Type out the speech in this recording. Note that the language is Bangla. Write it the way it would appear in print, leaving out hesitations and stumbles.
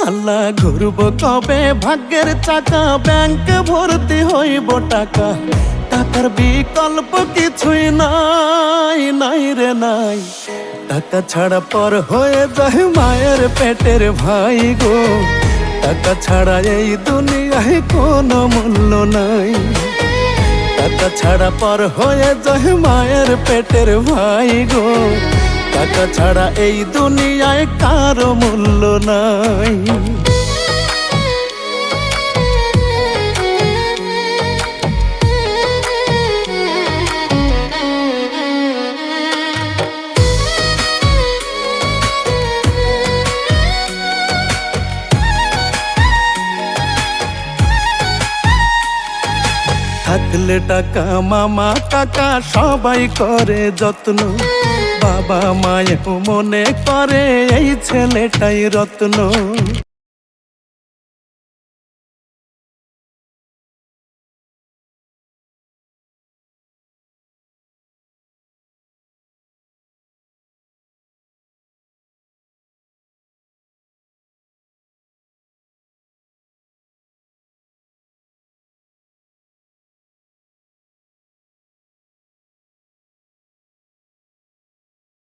আল্লাহ ঘুরব কবে ভাগ্যের চাকা, ব্যাংক ভর্তি হইব টাকা, টাকার বিকল্প কিছুই নাই, নাই রে নাই। টাকা ছাড়া পর হয়ে যায় মায়ের পেটের ভাই গো, টাকা ছাড়া এই দুনিয়ায় কোনো মূল্য নাই। টাকা ছাড়া পর হয়ে যায় মায়ের পেটের ভাই গো, টাকা ছাড়া এই দুনিয়ায় কারো মূল্য নাই। থাকলে টাকা মামা কাকা সবাই করে যত্ন, বাবা মায়েও মনে করে এই ছেলেটাই রত্ন।